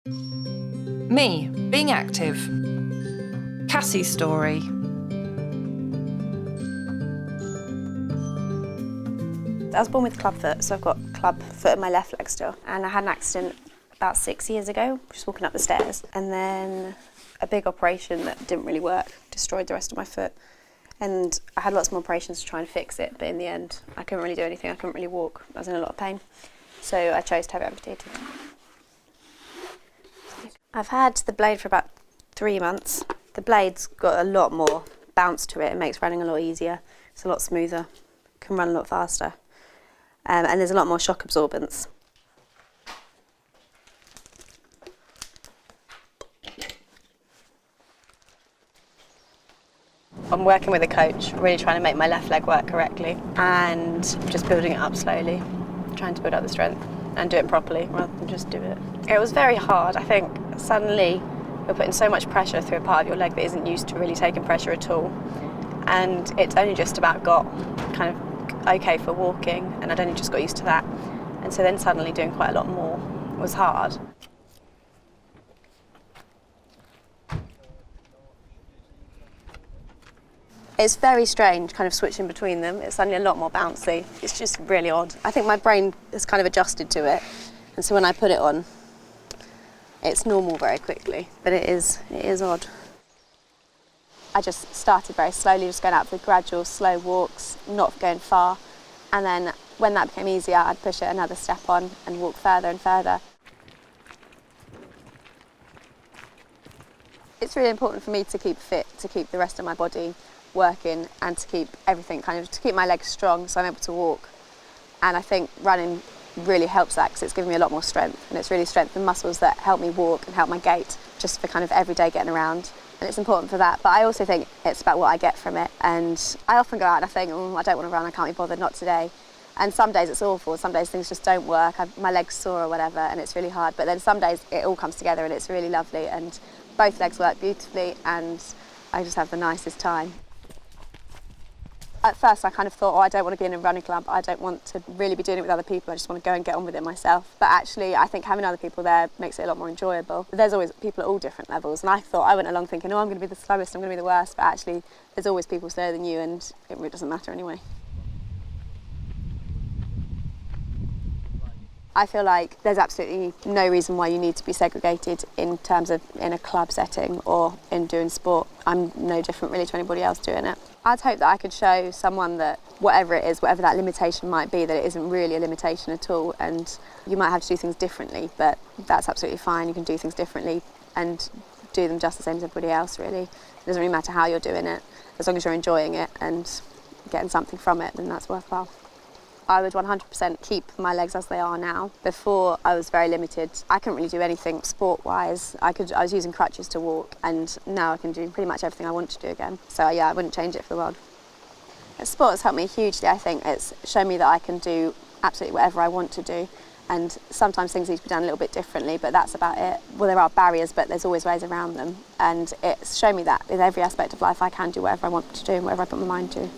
Me, being active. Cassie's story. I was born with clubfoot, so I've got clubfoot in my left leg still. And I had an accident about 6 years ago, just walking up the stairs. And then a big operation that didn't really work, destroyed the rest of my foot. And I had lots more operations to try and fix it, but in the end, I couldn't really do anything, I couldn't really walk. I was in a lot of pain. So I chose to have it amputated. I've had the blade for about 3 months. The blade's got a lot more bounce to it. It makes running a lot easier. It's a lot smoother, can run a lot faster. And there's a lot more shock absorbance. I'm working with a coach, really trying to make my left leg work correctly and just building it up slowly, trying to build up the strength and do it properly rather than just do it. It was very hard. I think suddenly you're putting so much pressure through a part of your leg that isn't used to really taking pressure at all. And it's only just about got kind of okay for walking, and I'd only just got used to that. And so then suddenly doing quite a lot more was hard. It's very strange kind of switching between them. It's suddenly a lot more bouncy. It's just really odd. I think my brain has kind of adjusted to it, and so when I put it on, it's normal very quickly, but it is odd. I just started very slowly, just going out for gradual, slow walks, not going far. And then when that became easier, I'd push it another step on and walk further and further. It's really important for me to keep fit, to keep the rest of my body working and to keep everything to keep my legs strong so I'm able to walk. And I think running really helps that because it's giving me a lot more strength, and it's really strengthened muscles that help me walk and help my gait just for kind of everyday getting around. And it's important for that, but I also think it's about what I get from it. And I often go out and I think, I don't want to run, I can't be bothered, not today. And some days it's awful, some days things just don't work, my leg's sore or whatever, and it's really hard. But then some days it all comes together and it's really lovely, and both legs work beautifully, and I just have the nicest time. At first I kind of thought, I don't want to be in a running club, I don't want to really be doing it with other people, I just want to go and get on with it myself. But actually I think having other people there makes it a lot more enjoyable. There's always people at all different levels, and I went along thinking, I'm going to be the slowest, I'm going to be the worst, but actually there's always people slower than you, and it really doesn't matter anyway. I feel like there's absolutely no reason why you need to be segregated in terms of in a club setting or in doing sport. I'm no different really to anybody else doing it. I'd hope that I could show someone that whatever it is, whatever that limitation might be, that it isn't really a limitation at all, and you might have to do things differently, but that's absolutely fine. You can do things differently and do them just the same as everybody else, really. It doesn't really matter how you're doing it. As long as you're enjoying it and getting something from it, then that's worthwhile. I would 100% keep my legs as they are now. Before, I was very limited. I couldn't really do anything sport-wise. I was using crutches to walk, and now I can do pretty much everything I want to do again. So yeah, I wouldn't change it for the world. Sport has helped me hugely, I think. It's shown me that I can do absolutely whatever I want to do, and sometimes things need to be done a little bit differently, but that's about it. Well, there are barriers, but there's always ways around them, and it's shown me that in every aspect of life I can do whatever I want to do and whatever I put my mind to.